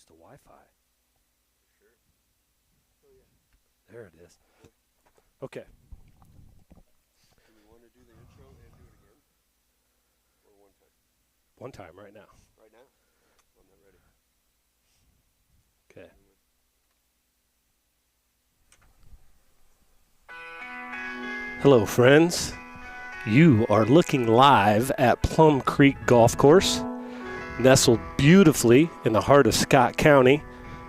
next to Wi-Fi. Sure. Oh, yeah. There it is. Okay. Do we want to do the intro and do it again? Or one time? One time right now. Right now? I'm not ready. Okay. Hello, friends. You are looking live at Plum Creek Golf Course, nestled beautifully in the heart of Scott County,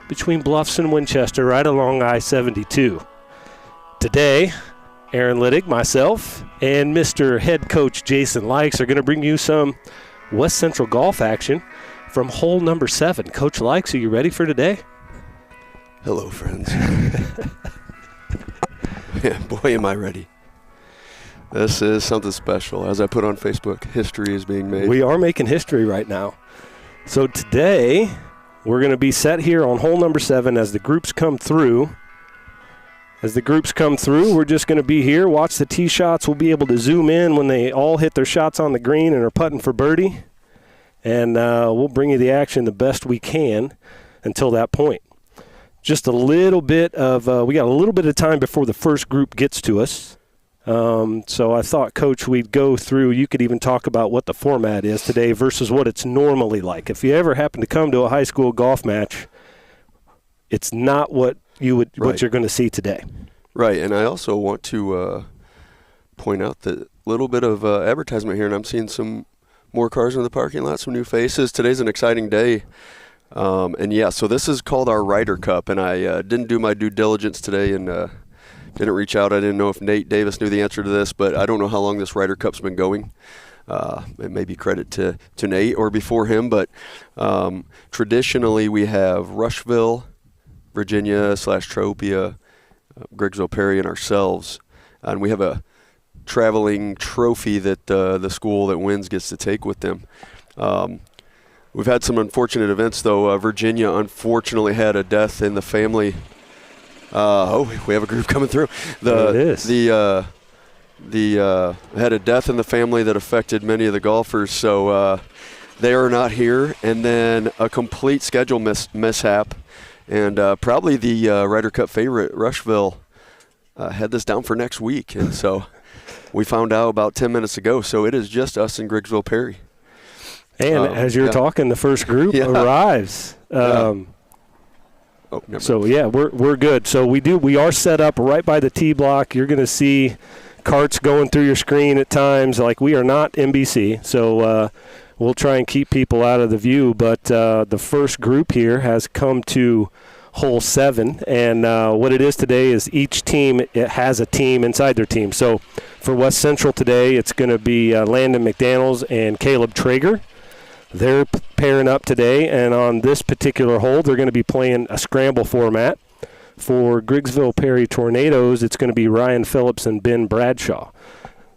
between Bluffs and Winchester, right along I-72. Today, Aaron Littig, myself, and Mr. Head Coach Jason Likes are going to bring you some West Central golf action from hole number 7. Coach Likes, are you ready for today? Hello, friends. Yeah, boy, am I ready. This is something special. As I put on Facebook, history is being made. We are making history right now. So today, we're going to be set here on hole number 7 as the groups come through. As the groups come through, we're just going to be here, watch the tee shots. We'll be able to zoom in when they all hit their shots on the green and are putting for birdie. And we'll bring you the action the best we can until that point. Just a little bit of, we got a little bit of time before the first group gets to us. So I thought, Coach, we'd go through, you could even talk about what the format is today versus what it's normally like. If you ever happen to come to a high school golf match, it's not what what you're going to see today. Right, and I also want to point out that little bit of advertisement here, and I'm seeing some more cars in the parking lot, some new faces. Today's an exciting day. And yeah, so this is called our Ryder Cup, and I didn't do my due diligence today and didn't reach out. I didn't know if Nate Davis knew the answer to this, but I don't know how long this Ryder Cup's been going. It may be credit to Nate or before him, but traditionally we have Rushville, Virginia / Tropia, Griggsville, Perry, and ourselves, and we have a traveling trophy that the school that wins gets to take with them. We've had some unfortunate events, though. Virginia unfortunately had a death in the family. We have a group coming through. Had a death in the family that affected many of the golfers, so they are not here. And then a complete schedule mishap, and probably the Ryder Cup favorite, Rushville, had this down for next week. And so we found out about 10 minutes ago, so it is just us in Griggsville, Perry. And as you're talking, the first group arrives. So yeah, we're good. So we are set up right by the tee block. You're going to see carts going through your screen at times. Like, we are not NBC, so we'll try and keep people out of the view. But the first group here has come to hole 7, and what it is today is each team has a team inside their team. So for West Central today, it's going to be Landon McDaniels and Caleb Traeger. They're pairing up today, and on this particular hole, they're going to be playing a scramble format. For Griggsville Perry Tornadoes, it's going to be Ryan Phillips and Ben Bradshaw.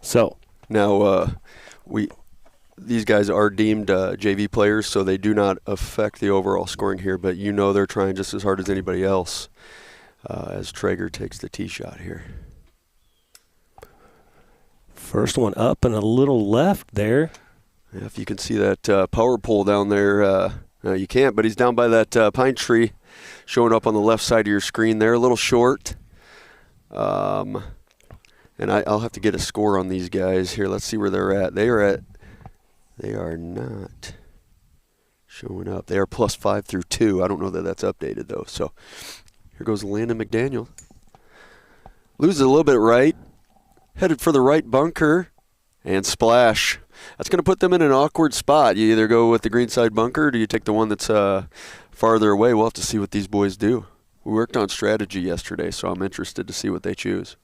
So now these guys are deemed JV players, so they do not affect the overall scoring here, but they're trying just as hard as anybody else as Traeger takes the tee shot here. First one up and a little left there. Yeah, if you can see that power pole down there, you can't, but he's down by that pine tree showing up on the left side of your screen there, a little short. And I'll have to get a score on these guys here. Let's see where they're at. They are not showing up. They are +5 through 2. I don't know that that's updated, though. So here goes Landon McDaniel. Loses a little bit right. Headed for the right bunker. And splash. That's going to put them in an awkward spot. You either go with the green side bunker, or do you take the one that's farther away? We'll have to see what these boys do. We worked on strategy yesterday, so I'm interested to see what they choose.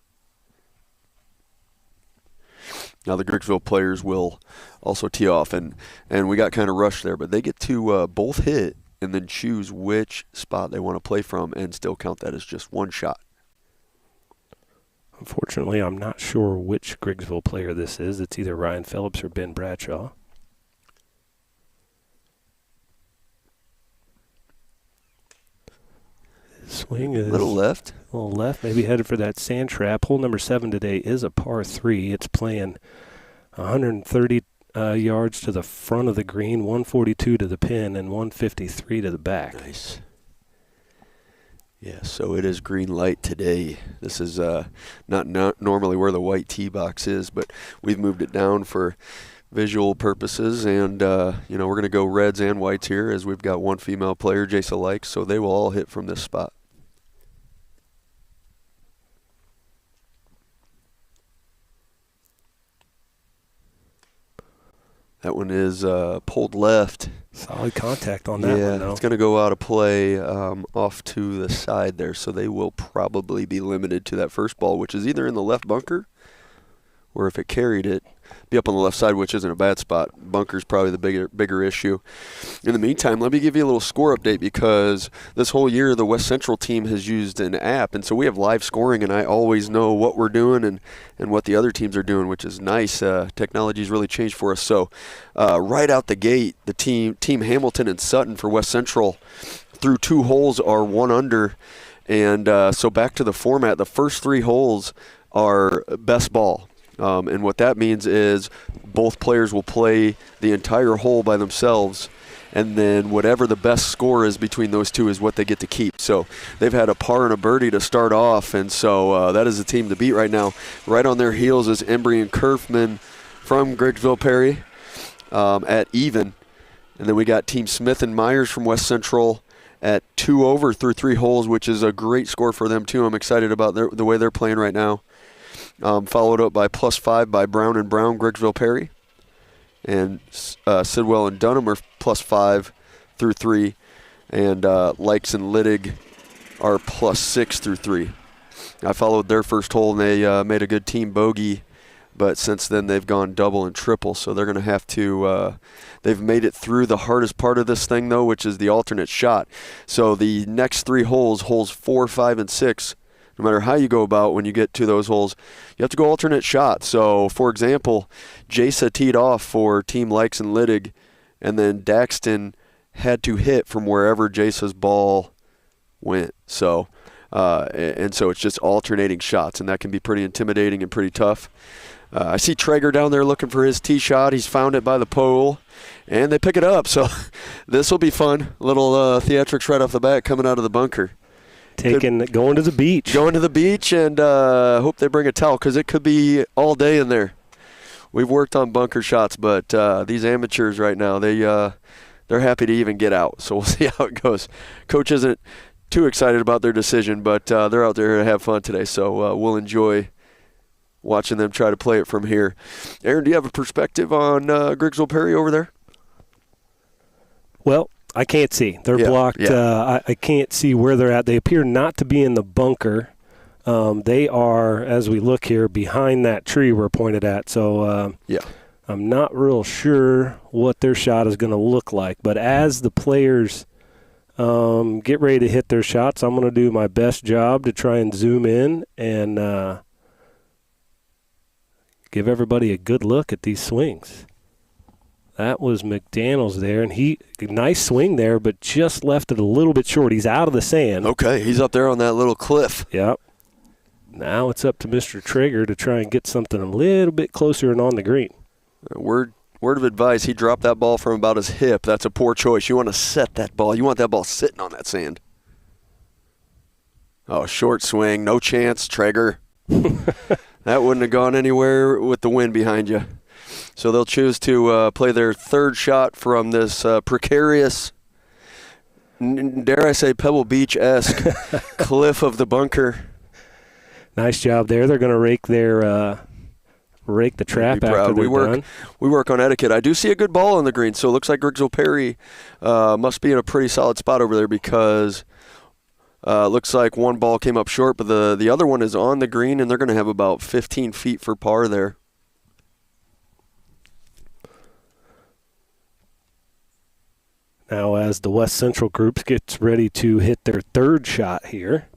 Now the Griggsville players will also tee off, and we got kind of rushed there, but they get to both hit and then choose which spot they want to play from and still count that as just one shot. Unfortunately, I'm not sure which Griggsville player this is. It's either Ryan Phillips or Ben Bradshaw. Swing is a little left, maybe headed for that sand trap. Hole number 7 today is a par 3. It's playing 130 yards to the front of the green, 142 to the pin, and 153 to the back. Nice. Yeah, so it is green light today. This is not normally where the white tee box is, but we've moved it down for visual purposes, and we're going to go reds and whites here as we've got one female player, Jasa Likes, so they will all hit from this spot. That one is pulled left. Solid contact on that one, though. Yeah, it's going to go out of play off to the side there, so they will probably be limited to that first ball, which is either in the left bunker or if it carried it, be up on the left side, which isn't a bad spot. Bunker's probably the bigger issue. In the meantime, let me give you a little score update because this whole year the West Central team has used an app, and so we have live scoring, and I always know what we're doing and what the other teams are doing, which is nice. Technology's really changed for us. So right out the gate, the team Hamilton and Sutton for West Central through 2 holes are 1 under, and so back to the format. The first 3 holes are best ball. And what that means is both players will play the entire hole by themselves, and then whatever the best score is between those two is what they get to keep. So they've had a par and a birdie to start off, and so that is the team to beat right now. Right on their heels is Embry and Kerfman from Griggsville Perry at even. And then we got Team Smith and Myers from West Central at 2 over through 3 holes, which is a great score for them too. I'm excited about the way they're playing right now. Followed up by +5 by Brown and Brown, Griggsville Perry. And Sidwell and Dunham are +5 through 3. And Likes and Littig are +6 through 3. I followed their first hole, and they made a good team bogey. But since then, they've gone double and triple. So they're going to have to they've made it through the hardest part of this thing, though, which is the alternate shot. So the next 3 holes, holes 4, 5, and 6, no matter how you go about when you get to those holes, you have to go alternate shot. So, for example, Jasa teed off for Team Likes and Littig, and then Daxton had to hit from wherever Jasa's ball went. So, and so it's just alternating shots, and that can be pretty intimidating and pretty tough. I see Traeger down there looking for his tee shot. He's found it by the pole, and they pick it up. So this will be fun. Little theatrics right off the bat coming out of the bunker. Going to the beach. Going to the beach, and hope they bring a towel because it could be all day in there. We've worked on bunker shots, but these amateurs right now, they're happy to even get out. So we'll see how it goes. Coach isn't too excited about their decision, but they're out there to have fun today. So we'll enjoy watching them try to play it from here. Aaron, do you have a perspective on Griggsville Perry over there? Well, I can't see. They're blocked. Yeah. I can't see where they're at. They appear not to be in the bunker. They are, as we look here, behind that tree we're pointed at. So I'm not real sure what their shot is going to look like. But as the players get ready to hit their shots, I'm going to do my best job to try and zoom in and give everybody a good look at these swings. That was McDaniels there, and nice swing there, but just left it a little bit short. He's out of the sand. Okay, he's up there on that little cliff. Yep. Now it's up to Mr. Traeger to try and get something a little bit closer and on the green. Word of advice, he dropped that ball from about his hip. That's a poor choice. You want to set that ball. You want that ball sitting on that sand. Oh, short swing. No chance, Traeger. That wouldn't have gone anywhere with the wind behind you. So they'll choose to play their third shot from this precarious, dare I say, Pebble Beach-esque cliff of the bunker. Nice job there. They're going to rake the trap after they're done. We work on etiquette. I do see a good ball on the green, so it looks like Griggsville Perry must be in a pretty solid spot over there because looks like one ball came up short, but the other one is on the green, and they're going to have about 15 feet for par there. Now as the West Central group gets ready to hit their third shot here,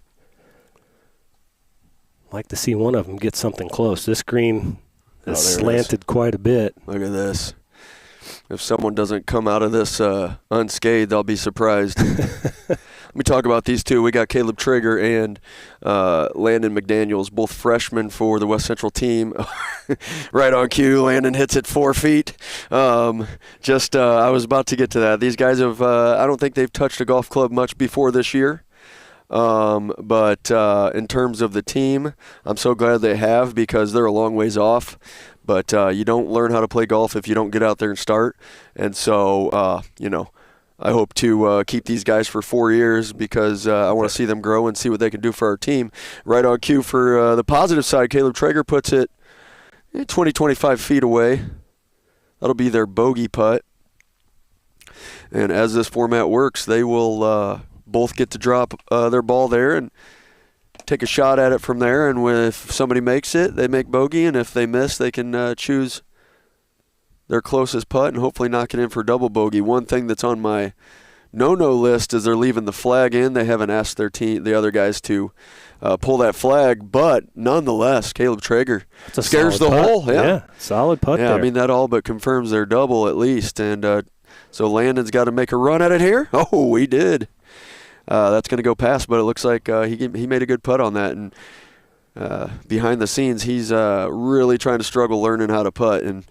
I'd like to see one of them get something close. This green is slanted quite a bit. Look at this. If someone doesn't come out of this unscathed, I'll be surprised. Let me talk about these two. We got Caleb Traeger and Landon McDaniels, both freshmen for the West Central team. Right on cue, Landon hits it 4 feet. I was about to get to that. These guys have, I don't think they've touched a golf club much before this year. But in terms of the team, I'm so glad they have because they're a long ways off. But you don't learn how to play golf if you don't get out there and start. And so, I hope to keep these guys for 4 years because I want to see them grow and see what they can do for our team. Right on cue for the positive side, Caleb Traeger puts it 20, 25 feet away. That'll be their bogey putt. And as this format works, they will both get to drop their ball there and take a shot at it from there. And if somebody makes it, they make bogey. And if they miss, they can choose their closest putt and hopefully knock it in for double bogey. One thing that's on my no-no list is they're leaving the flag in. They haven't asked their team, the other guys, to pull that flag, but nonetheless, Caleb Traeger scares the hole. Yeah, solid putt there. I mean, that all but confirms their double at least. And so Landon's got to make a run at it here. Oh, he did. That's going to go past, but it looks like he made a good putt on that. And behind the scenes, he's really trying to struggle learning how to putt. And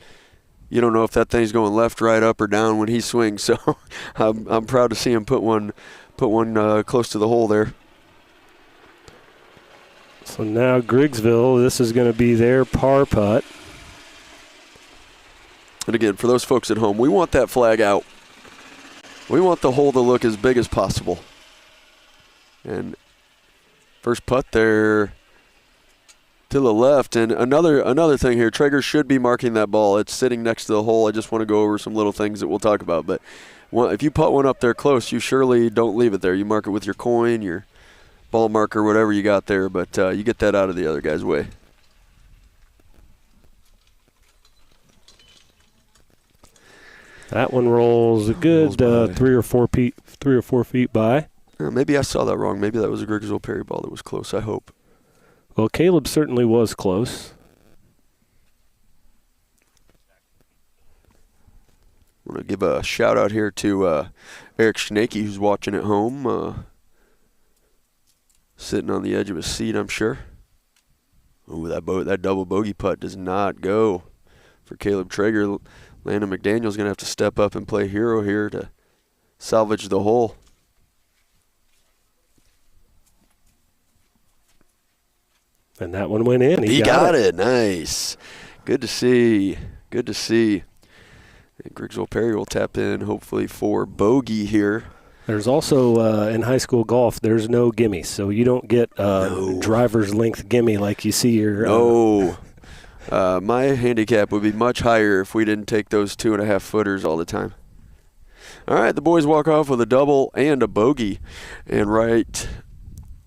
you don't know if that thing's going left, right, up, or down when he swings. So I'm proud to see him put one close to the hole there. So now Griggsville, this is going to be their par putt. And again, for those folks at home, we want that flag out. We want the hole to look as big as possible. And first putt there to the left. And another thing here, Traeger should be marking that ball. It's sitting next to the hole. I just want to go over some little things that we'll talk about. But if you putt one up there close, you surely don't leave it there. You mark it with your coin, your ball marker, whatever you got there. But you get that out of the other guy's way. That one rolls a good 3 or 4 feet by. Maybe I saw that wrong. Maybe that was a Griggsville Perry ball that was close, I hope. Well, Caleb certainly was close. I want to give a shout-out here to Eric Schnake, who's watching at home. Sitting on the edge of his seat, I'm sure. Ooh, that double bogey putt does not go for Caleb Traeger. Landon McDaniel's going to have to step up and play hero here to salvage the hole. And that one went in. He got it. Nice. Good to see. Good to see. And Griggsville Perry will tap in, hopefully, for bogey here. There's also, in high school golf, there's no gimme. So you don't get driver's length gimme like you see your... My handicap would be much higher if we didn't take those 2.5 footers all the time. All right, the boys walk off with a double and a bogey. And right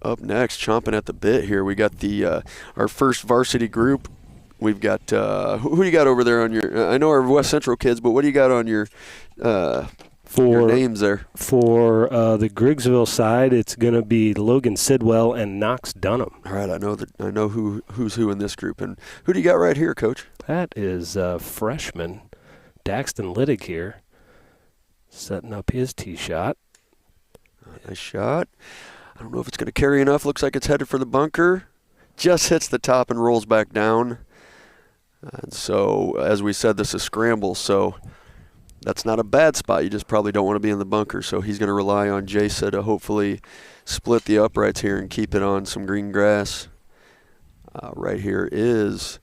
up next, chomping at the bit here, we got our first varsity group. We've got who do you got over there on your? I know our West Central kids, but what do you got on your names there? For the Griggsville side, it's going to be Logan Sidwell and Knox Dunham. All right, I know who's who in this group, and who do you got right here, Coach? That is freshman Daxton Littig here, setting up his tee shot. Nice shot. I don't know if it's going to carry enough. Looks like it's headed for the bunker. Just hits the top and rolls back down. And so, as we said, this is scramble, so that's not a bad spot. You just probably don't want to be in the bunker. So he's going to rely on Jasa to hopefully split the uprights here and keep it on some green grass. Right here is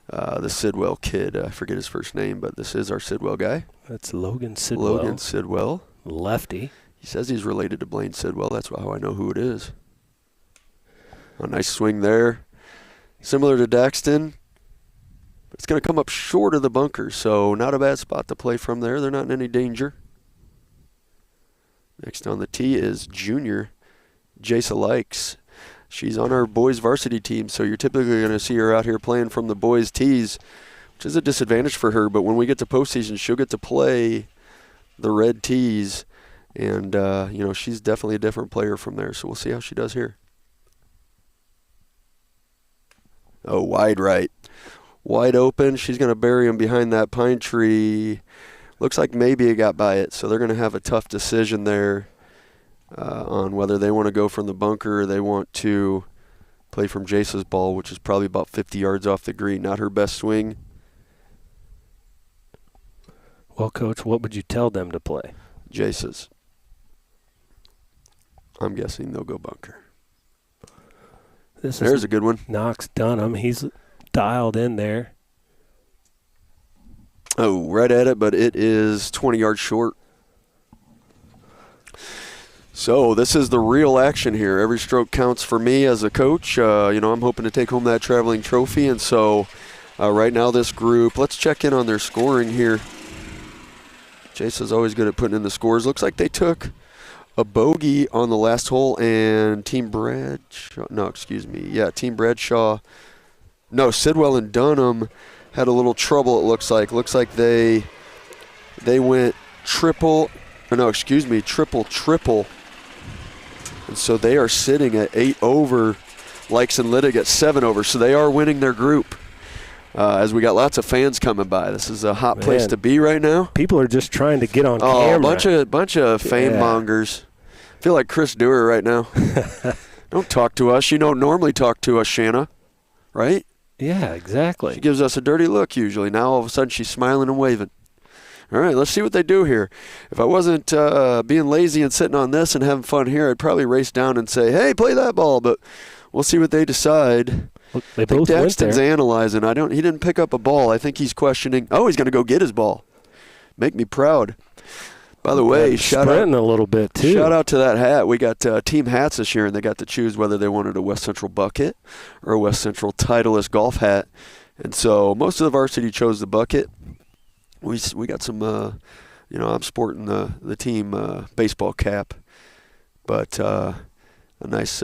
the Sidwell kid. I forget his first name, but this is our Sidwell guy. That's Logan Sidwell. Logan Sidwell. Lefty. He says he's related to Blaine Sidwell. That's how I know who it is. A nice swing there. Similar to Daxton. It's going to come up short of the bunker, so not a bad spot to play from there. They're not in any danger. Next on the tee is junior Jasa Likes. She's on our boys varsity team, so you're typically going to see her out here playing from the boys' tees, which is a disadvantage for her. But when we get to postseason, she'll get to play the red tees. And, she's definitely a different player from there, so we'll see how she does here. Oh, wide right. Wide open. She's going to bury him behind that pine tree. Looks like maybe it got by it, so they're going to have a tough decision there. on whether they want to go from the bunker or they want to play from Jace's ball, which is probably about 50 yards off the green. Not her best swing. Well, Coach, what would you tell them to play? Jace's. I'm guessing they'll go bunker. There's a good one. Knox Dunham. He's dialed in there. Oh, right at it, but it is 20 yards short. So this is the real action here. Every stroke counts for me as a coach. I'm hoping to take home that traveling trophy. And so right now this group, let's check in on their scoring here. Jason's always good at putting in the scores. Looks like they took a bogey on the last hole, and Team Bradshaw, Sidwell and Dunham had a little trouble, it looks like. Looks like they went triple. And so they are sitting at 8 over. Likes and Littig at 7 over. So they are winning their group. As we got lots of fans coming by. This is a hot place to be right now. People are just trying to get on camera. Bunch of fame mongers. I feel like Chris Dewar right now. Don't talk to us. You don't normally talk to us, Shanna. Right? Yeah, exactly. She gives us a dirty look usually. Now all of a sudden she's smiling and waving. All right, let's see what they do here. If I wasn't being lazy and sitting on this and having fun here, I'd probably race down and say, hey, play that ball. But we'll see what they decide. Look, they both Daxton's analyzing. He didn't pick up a ball. I think he's questioning. Oh, he's going to go get his ball. Make me proud. By the way, sprinting a little bit too. Shout out to that hat. We got team hats this year, and they got to choose whether they wanted a West Central bucket or a West Central Titleist golf hat. And so most of the varsity chose the bucket. We got some. I'm sporting the team baseball cap, but a nice.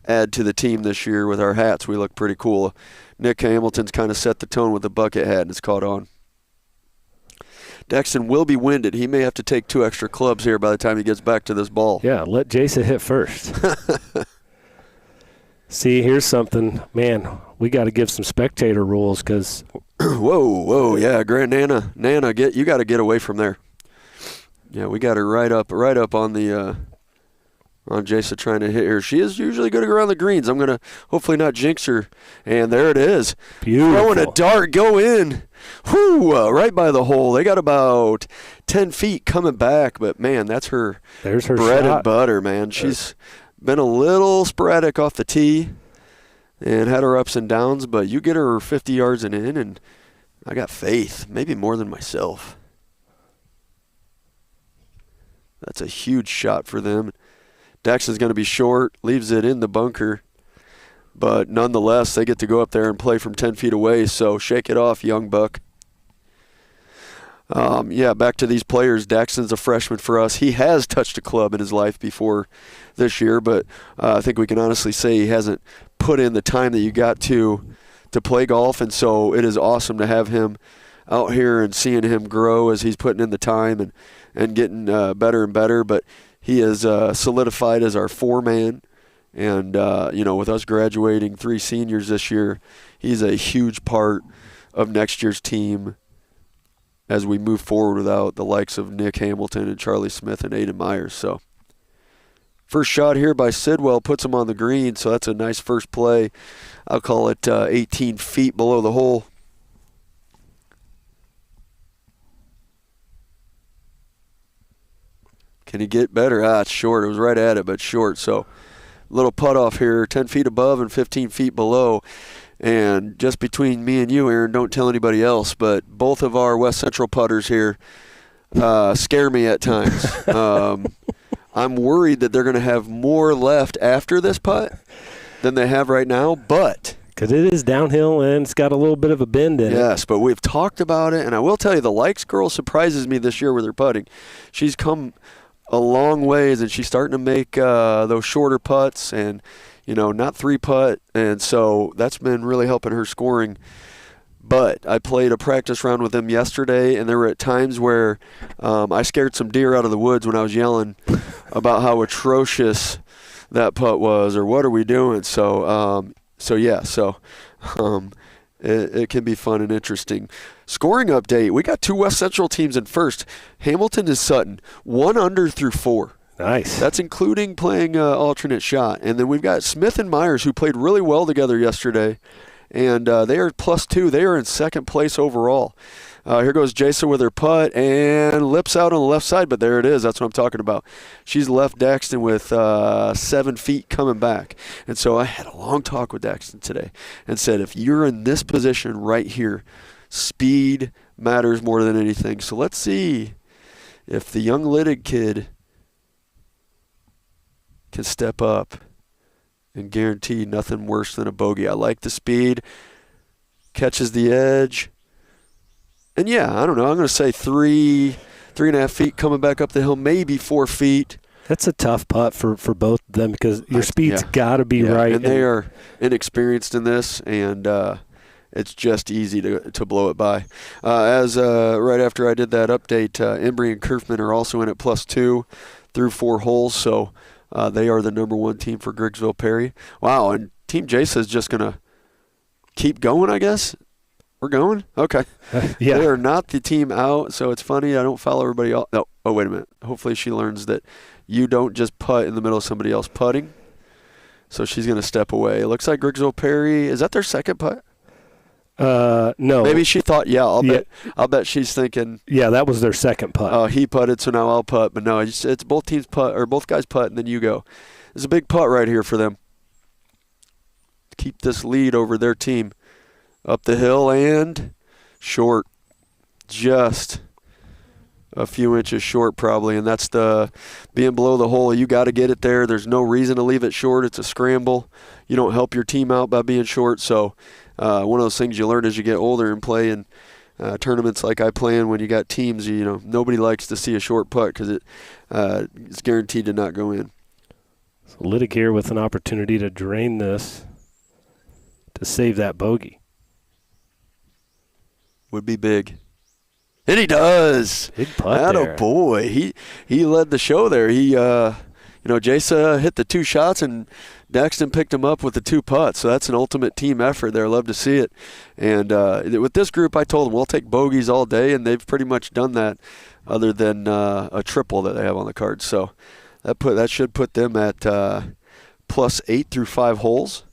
Add to the team this year with our hats. We look pretty cool. Nick Hamilton's kind of set the tone with the bucket hat, and it's caught on. Daxton will be winded. He may have to take 2 extra clubs here by the time he gets back to this ball. Yeah, let Jason hit first. See, here's something. Man, we got to give some spectator rules because. Whoa, yeah, Grand Nana, you got to get away from there. Yeah, we got her right up on the. On Jason trying to hit her. She is usually good around the greens. I'm going to hopefully not jinx her. And there it is. Beautiful. Throwing a dart, go in. Whoo, right by the hole. They got about 10 feet coming back. But, man, that's her, there's her bread shot. And butter, man. She's been a little sporadic off the tee and had her ups and downs. But you get her 50 yards and in, and I got faith, maybe more than myself. That's a huge shot for them. Daxton's going to be short, leaves it in the bunker. But nonetheless, they get to go up there and play from 10 feet away, so shake it off, young buck. Back to these players. Daxton's a freshman for us. He has touched a club in his life before this year, but I think we can honestly say he hasn't put in the time that you got to play golf, and so it is awesome to have him out here and seeing him grow as he's putting in the time and getting better and better. But he is solidified as our 4-man, and, with us graduating 3 seniors this year, he's a huge part of next year's team as we move forward without the likes of Nick Hamilton and Charlie Smith and Aiden Myers. So first shot here by Sidwell puts him on the green, so that's a nice first play. I'll call it 18 feet below the hole. Can he get better? It's short. It was right at it, but short. So little putt off here, 10 feet above and 15 feet below. And just between me and you, Aaron, don't tell anybody else, but both of our West Central putters here scare me at times. I'm worried that they're going to have more left after this putt than they have right now, but because it is downhill and it's got a little bit of a bend in it. Yes, but we've talked about it, and I will tell you, the Likes girl surprises me this year with her putting. She's come a long ways, and she's starting to make those shorter putts and, not 3-putt, and so that's been really helping her scoring. But I played a practice round with them yesterday, and there were at times where I scared some deer out of the woods when I was yelling about how atrocious that putt was, or what are we doing? It can be fun and interesting. Scoring update, we got 2 West Central teams in first. Hamilton is Sutton, 1 under through 4. Nice. That's including playing alternate shot. And then we've got Smith and Myers, who played really well together yesterday. And they are +2. They are in second place overall. Here goes Jason with her putt and lips out on the left side, but there it is. That's what I'm talking about. She's left Daxton with 7 feet coming back. And so I had a long talk with Daxton today and said, if you're in this position right here, speed matters more than anything. So let's see if the young Liddig kid can step up and guarantee nothing worse than a bogey. I like the speed, catches the edge. And yeah, I don't know. I'm going to say 3.5 feet coming back up the hill, maybe 4 feet. That's a tough putt for both of them because your speed's got to be right. And they are inexperienced in this, and it's just easy to blow it by. Right after I did that update, Embry and Kerfman are also in at +2 through 4 holes, so they are the #1 team for Griggsville Perry. Wow, and Team Jace is just going to keep going, I guess. We're going? Okay. Yeah. They are not the team out, so it's funny. I don't follow everybody else. No. Oh, wait a minute. Hopefully she learns that you don't just putt in the middle of somebody else putting. So she's going to step away. It looks like Griggsville Perry, is that their second putt? No. Maybe she thought, I'll bet she's thinking. Yeah, that was their second putt. He putted, so now I'll putt. But no, it's both teams putt, or both guys putt, and then you go. There's a big putt right here for them. Keep this lead over their team. Up the hill and short. Just a few inches short probably, and that's the being below the hole. You got to get it there. There's no reason to leave it short. It's a scramble. You don't help your team out by being short. So one of those things you learn as you get older and play in tournaments like I play in when you got teams, nobody likes to see a short putt because it's guaranteed to not go in. So Liddig here with an opportunity to drain this to save that bogey. Would be big. And he does. Big putt there. Attaboy. He led the show there. Jace hit the 2 shots, and Daxton picked him up with the 2 putts. So that's an ultimate team effort there. Love to see it. And with this group, I told them we'll take bogeys all day, and they've pretty much done that other than a triple that they have on the card. So that should put them at +8 through 5 holes.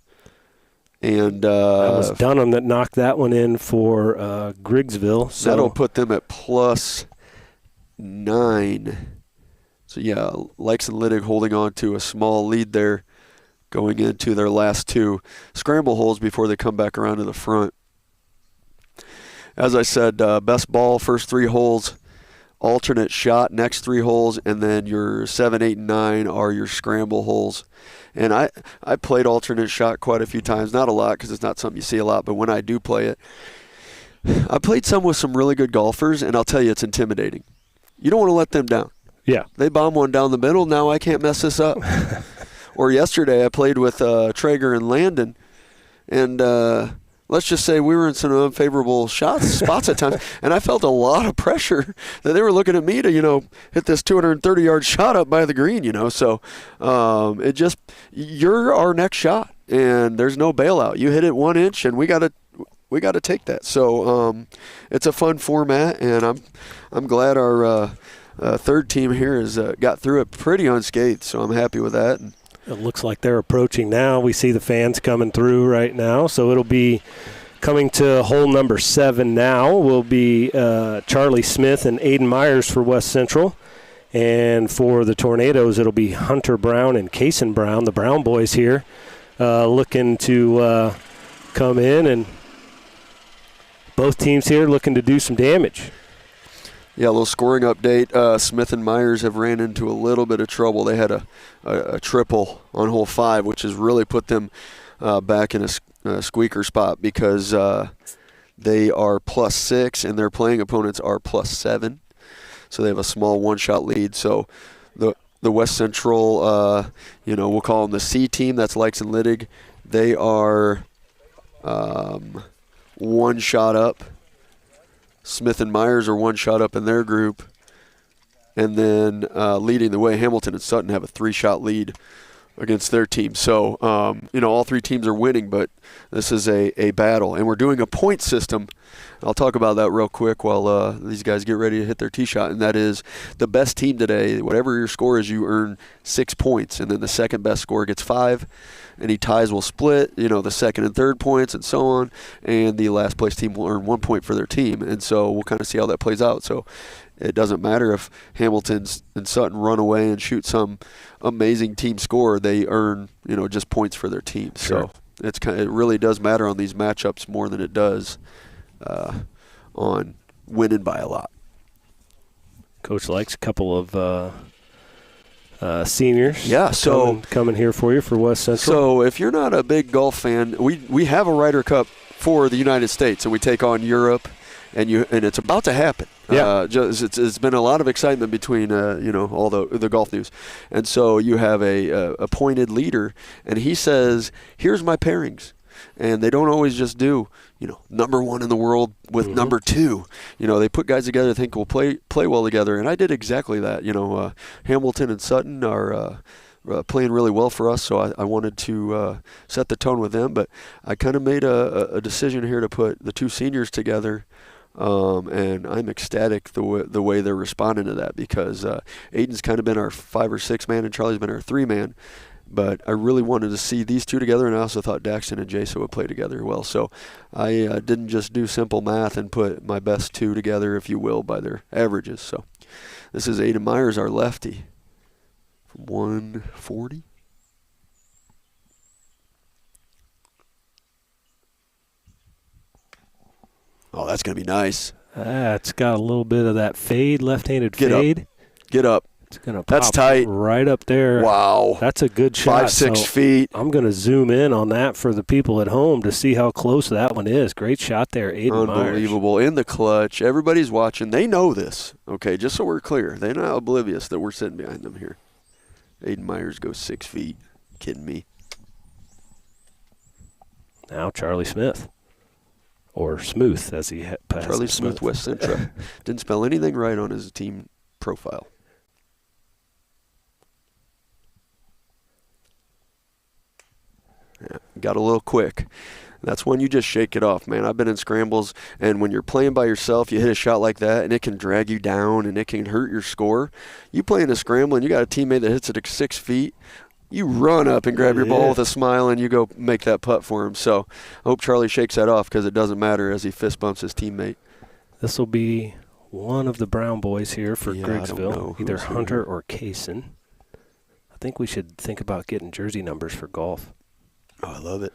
And that was Dunham that knocked that one in for Griggsville. So that'll put them at +9. So, yeah, Likes and Liddig holding on to a small lead there going into their last 2 scramble holes before they come back around to the front. As I said, best ball first 3 holes, alternate shot next 3 holes, and then your 7, 8, and 9 are your scramble holes. And I played alternate shot quite a few times. Not a lot because it's not something you see a lot, but when I do play it, I played some with some really good golfers, and I'll tell you, it's intimidating. You don't want to let them down. Yeah. They bomb one down the middle. Now I can't mess this up. Or yesterday I played with Traeger and Landon, and let's just say we were in some unfavorable spots at times, and I felt a lot of pressure that they were looking at me to, hit this 230-yard shot up by the green, So you're our next shot, and there's no bailout. You hit it 1 inch, and we got to take that. So it's a fun format, and I'm glad our third team here has got through it pretty unscathed. So I'm happy with that. And it looks like they're approaching now. We see the fans coming through right now. So it'll be coming to hole number 7 now will be Charlie Smith and Aiden Myers for West Central. And for the Tornadoes, it'll be Hunter Brown and Kaysen Brown, the Brown boys here, looking to come in. And both teams here looking to do some damage. Yeah, a little scoring update. Smith and Myers have ran into a little bit of trouble. They had a triple on hole 5, which has really put them back in a squeaker spot because they are +6 and their playing opponents are +7. So they have a small 1-shot lead. So the West Central, we'll call them the C team. That's Likes and Liddig. They are 1 shot up. Smith and Myers are 1 shot up in their group. And then leading the way, Hamilton and Sutton have a 3-shot lead against their team. So, all three teams are winning, but this is a battle. And we're doing a point system. I'll talk about that real quick while these guys get ready to hit their tee shot. And that is the best team today, whatever your score is, you earn 6 points. And then the second best score gets 5. Any ties will split, the second and third points and so on. And the last place team will earn 1 point for their team. And so we'll kind of see how that plays out. So it doesn't matter if Hamilton and Sutton run away and shoot some amazing team score. They earn, just points for their team. Sure. So it really does matter on these matchups more than it does on winning by a lot. Coach likes a couple of seniors. Yeah, so coming here for you for West Central. So if you're not a big golf fan, we have a Ryder Cup for the United States, and we take on Europe, and it's about to happen. Yeah. It's been a lot of excitement between all the golf news, and so you have a appointed leader, and he says, "Here's my pairings." And they don't always just do, number 1 in the world with number 2. They put guys together they think will play well together. And I did exactly that. Hamilton and Sutton are playing really well for us, so I wanted to set the tone with them. But I kind of made a decision here to put the 2 seniors together. And I'm ecstatic the way they're responding to that, because Aiden's kind of been our 5 or 6 man and Charlie's been our 3 man. But I really wanted to see these 2 together, and I also thought Daxton and Jason would play together well. So I didn't just do simple math and put my best 2 together, if you will, by their averages. So this is Aiden Myers, our lefty, from 140. Oh, that's going to be nice. It's got a little bit of that fade, left-handed fade. Get up. It's gonna That's pop tight. Right up there. Wow. That's a good shot. 5-6 feet. I'm going to zoom in on that for the people at home to see how close that one is. Great shot there, Aiden Myers. Unbelievable. In the clutch. Everybody's watching. They know this. Okay, just so we're clear. They're not oblivious that we're sitting behind them here. Aiden Myers goes 6 feet. Kidding me. Now Charlie Smith. Or Smooth, as he passes. Charlie Smith, West Central. Didn't spell anything right on his team profile. Yeah, got a little quick. That's when you just shake it off, man. I've been in scrambles, and when you're playing by yourself, you hit a shot like that, and it can drag you down, and it can hurt your score. You play in a scramble, and you got a teammate that hits it at 6 feet. You run up and grab your ball with a smile, and you go make that putt for him. So I hope Charlie shakes that off, because it doesn't matter as he fist bumps his teammate. This will be one of the Brown boys here for Griggsville, either Hunter or Kaysen. I think we should think about getting jersey numbers for golf. Oh, I love it.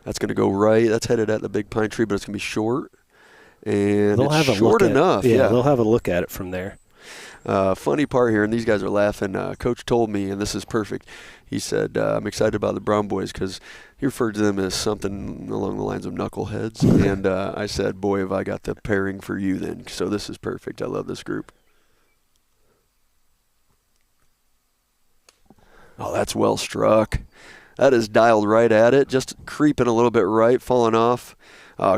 That's going to go right. That's headed at the big pine tree, but it's going to be short. And they'll it's have short enough. Yeah, they'll have a look at it from there. Funny part here, and these guys are laughing. Coach told me, and this is perfect, he said, I'm excited about the Brown boys because he referred to them as something along the lines of knuckleheads. And I said, boy, have I got the pairing for you then. So this is perfect. I love this group. Oh, that's well struck. That is dialed right at it, just creeping a little bit right, falling off.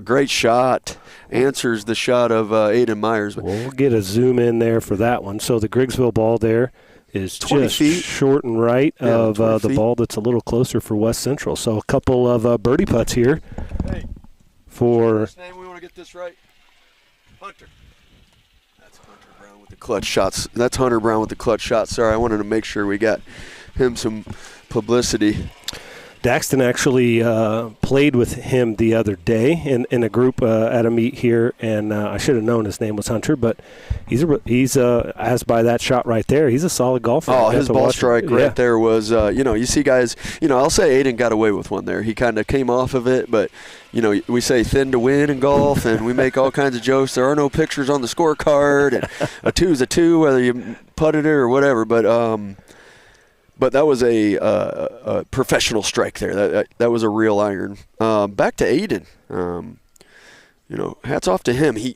Great shot. Answers the shot of Aiden Myers. We'll get a zoom in there for that one. So the Griggsville ball there is just short and right of the ball that's a little closer for West Central. So a couple of birdie putts here. Hey, for first name, we want to get this right. Hunter. That's Hunter Brown with the clutch shots. That's Hunter Brown with the clutch shots. Sorry, I wanted to make sure we got him some publicity. Daxton actually played with him the other day in a group at a meet here, and I should have known his name was Hunter, but he's as by that shot right there, he's a solid golfer. Oh, his ball strike right there was, you see guys, I'll say Aiden got away with one there. He kind of came off of it, but, we say thin to win in golf, and we make all kinds of jokes. There are no pictures on the scorecard, and a 2's a 2, whether you putted it or whatever, But that was a professional strike there. That was a real iron. Back to Aiden. Hats off to him. He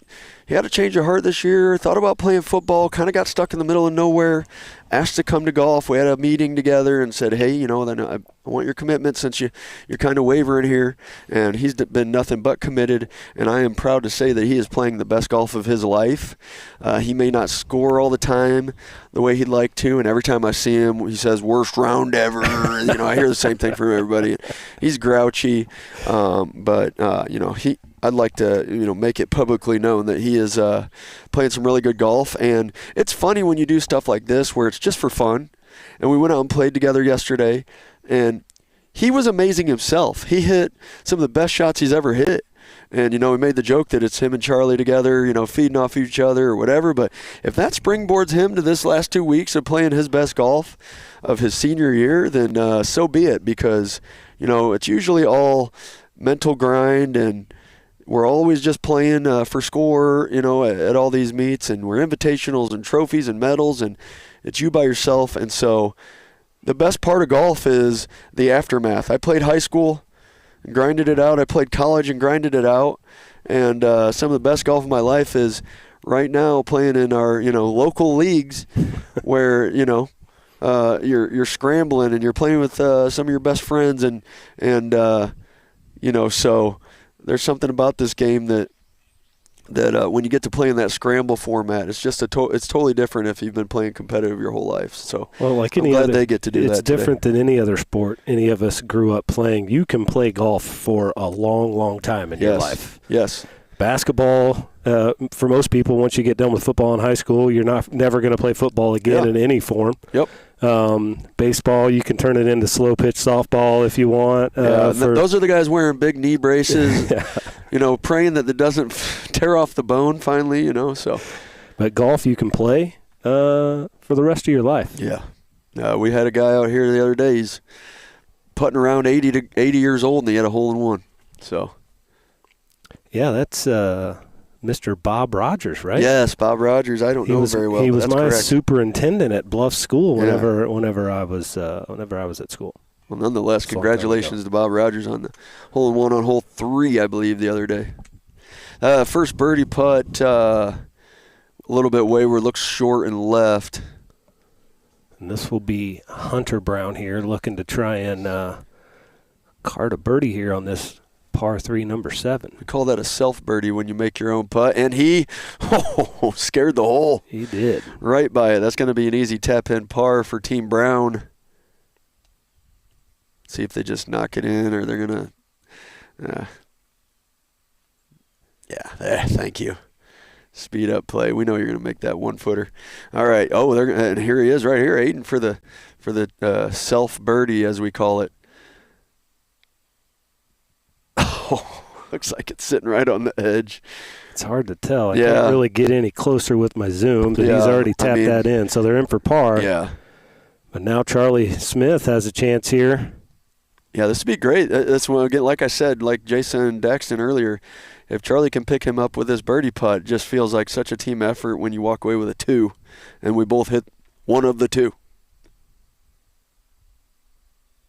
he had a change of heart this year, thought about playing football, kind of got stuck in the middle of nowhere, asked to come to golf. We had a meeting together and said, hey, then I want your commitment since you're kind of wavering here. And he's been nothing but committed, and I am proud to say that he is playing the best golf of his life. He may not score all the time the way he'd like to, and every time I see him, he says, worst round ever. I hear the same thing from everybody. He's grouchy, but I'd like to, make it publicly known that he is playing some really good golf. And it's funny when you do stuff like this where it's just for fun. And we went out and played together yesterday, and he was amazing himself. He hit some of the best shots he's ever hit. And, we made the joke that it's him and Charlie together, feeding off each other or whatever. But if that springboards him to this last 2 weeks of playing his best golf of his senior year, then so be it. Because, it's usually all mental grind, and we're always just playing for score, at all these meets, and we're invitationals and trophies and medals, and it's you by yourself. And so the best part of golf is the aftermath. I played high school and grinded it out. I played college and grinded it out. And some of the best golf of my life is right now playing in our, local leagues where, you're scrambling and you're playing with some of your best friends, and so there's something about this game that when you get to play in that scramble format, it's just it's totally different if you've been playing competitive your whole life. So like I'm glad they get to do that. It's different than any other sport any of us grew up playing. You can play golf for a long, long time in your life. Yes. Basketball, for most people, once you get done with football in high school, you're never going to play football again in any form. Yep. Baseball, you can turn it into slow pitch softball if you want. Those are the guys wearing big knee braces, praying that it doesn't tear off the bone finally, so. But golf you can play for the rest of your life. Yeah. We had a guy out here the other day, he's putting around 80 years old, and he had a hole-in-one, so. Yeah, that's Mr. Bob Rogers, right? Yes, Bob Rogers. I don't know very well. He was my correct. Superintendent at Bluff School whenever I was at school. Well, nonetheless, congratulations to Bob Rogers on the hole-in-one on hole 3, I believe, the other day. First birdie putt, a little bit wayward, looks short and left. And this will be Hunter Brown here, looking to try and card a birdie here on this par 3, number 7. We call that a self birdie when you make your own putt, and he scared the hole. He did. Right by it. That's going to be an easy tap-in par for Team Brown. See if they just knock it in, or they're going to thank you. Speed up play. We know you're going to make that 1-footer. All right. Oh, and here he is right here, Aiden for the self birdie, as we call it. Oh, looks like it's sitting right on the edge. It's hard to tell. I can't really get any closer with my zoom, but he's already tapped that in, so they're in for par. Yeah. But now Charlie Smith has a chance here. Yeah, this would be great. That's when, again, like I said, like Jason and Daxton earlier, if Charlie can pick him up with this birdie putt, it just feels like such a team effort when you walk away with a 2, and we both hit one of the 2.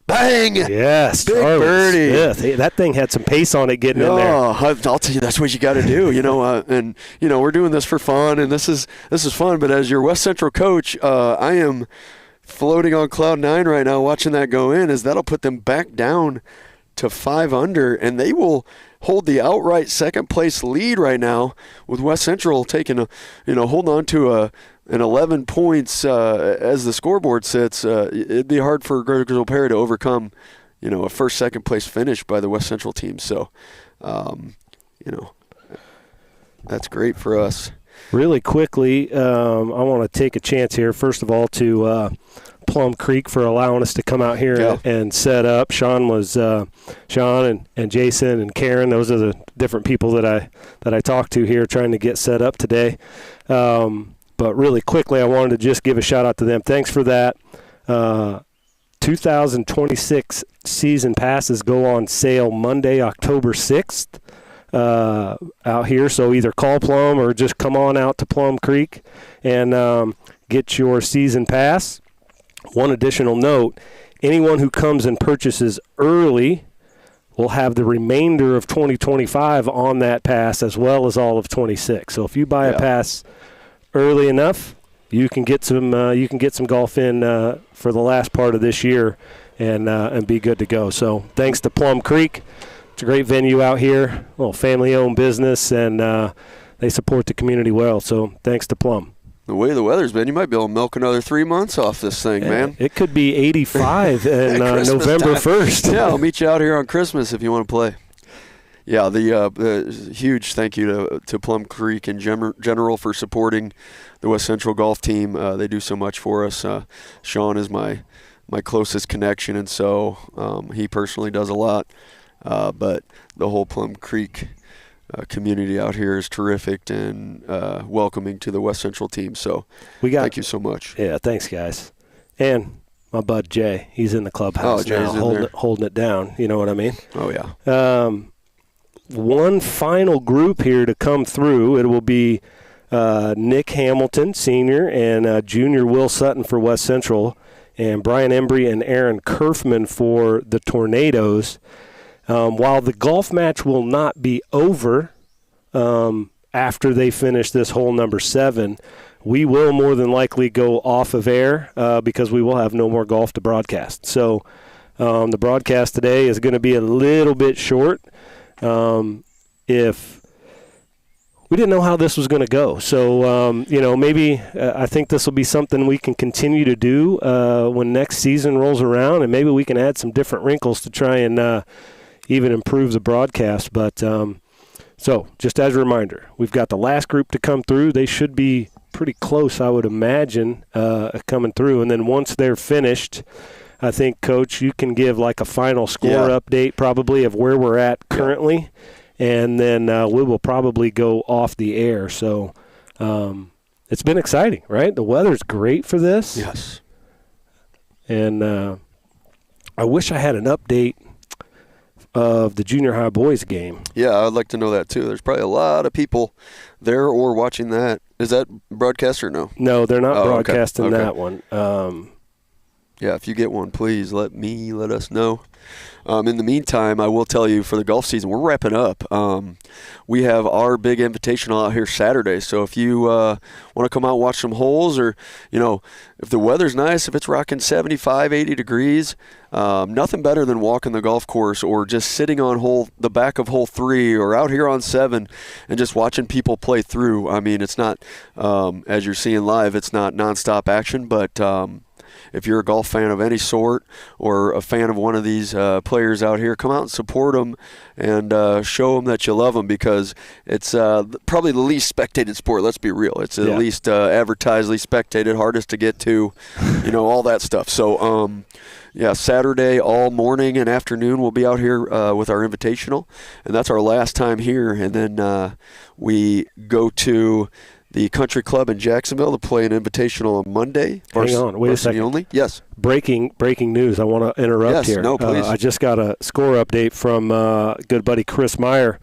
Bang! Yes, big birdie. Smith. Hey, that thing had some pace on it getting in there. I'll tell you, that's what you got to do. And we're doing this for fun, and this is fun. But as your West Central coach, I am floating on cloud 9 right now, watching that go in, as that'll put them back down to 5 under, and they will hold the outright second place lead right now, with West Central taking holding on to an 11 points as the scoreboard sits. It'd be hard for Griggsville Perry to overcome, a first, second place finish by the West Central team. So, that's great for us. Really quickly, I want to take a chance here, first of all, to Plum Creek for allowing us to come out here and set up. Sean and Jason and Karen, those are the different people that I talked to here trying to get set up today. But really quickly, I wanted to just give a shout out to them. Thanks for that. 2026 season passes go on sale Monday, October 6th. Out here, so either call Plum or just come on out to Plum Creek and get your season pass. One additional note, anyone who comes and purchases early, will have the remainder of 2025 on that pass as well as all of 26. So if you buy a pass early enough, you can get some golf in for the last part of this year and be good to go. So thanks to Plum Creek. It's a great venue out here, a little family-owned business, and they support the community well. So thanks to Plum. The way the weather's been, you might be able to milk another 3 months off this thing, man. It could be 85 in November 1st. Yeah, I'll meet you out here on Christmas if you want to play. Yeah, the huge thank you to Plum Creek in general for supporting the West Central golf team. They do so much for us. Sean is my closest connection, and so he personally does a lot. But the whole Plum Creek community out here is terrific and welcoming to the West Central team. So thank you so much. Yeah, thanks, guys. And my bud Jay, he's in the clubhouse now, holding it down. You know what I mean? Oh, yeah. One final group here to come through. It will be Nick Hamilton, senior, and junior Will Sutton for West Central, and Brian Embry and Aaron Kerfman for the Tornadoes. While the golf match will not be over after they finish this hole number 7, we will more than likely go off of air because we will have no more golf to broadcast. So the broadcast today is going to be a little bit short. If we didn't know how this was going to go. So, maybe I think this will be something we can continue to do when next season rolls around, and maybe we can add some different wrinkles to try and even improve the broadcast. But so just as a reminder, we've got the last group to come through. They should be pretty close, I would imagine, coming through. And then once they're finished, I think, Coach, you can give like a final score update probably of where we're at currently, and then we will probably go off the air. So it's been exciting, right? The weather's great for this. Yes. And I wish I had an update of the junior high boys game. Yeah, I'd like to know that too. There's probably a lot of people there or watching that. Is that broadcast or no? No, they're not broadcasting that one. Yeah, if you get one, please let us know. In the meantime, I will tell you, for the golf season, we're wrapping up. We have our big invitational out here Saturday. So if you want to come out and watch some holes, or, if the weather's nice, if it's rocking 75, 80 degrees, nothing better than walking the golf course or just sitting on the back of hole 3 or out here on 7 and just watching people play through. I mean, it's not, as you're seeing live, it's not nonstop action, but if you're a golf fan of any sort or a fan of one of these players out here, come out and support them and show them that you love them, because it's probably the least spectated sport. Let's be real. It's the least advertised, least spectated, hardest to get to, all that stuff. So, Saturday all morning and afternoon we'll be out here with our invitational, and that's our last time here. And then we go to the Country Club in Jacksonville to play an invitational on Monday. Hang on, wait a second. Only? Yes. Breaking news. I want to interrupt here. No, please. I just got a score update from good buddy Chris Meyer.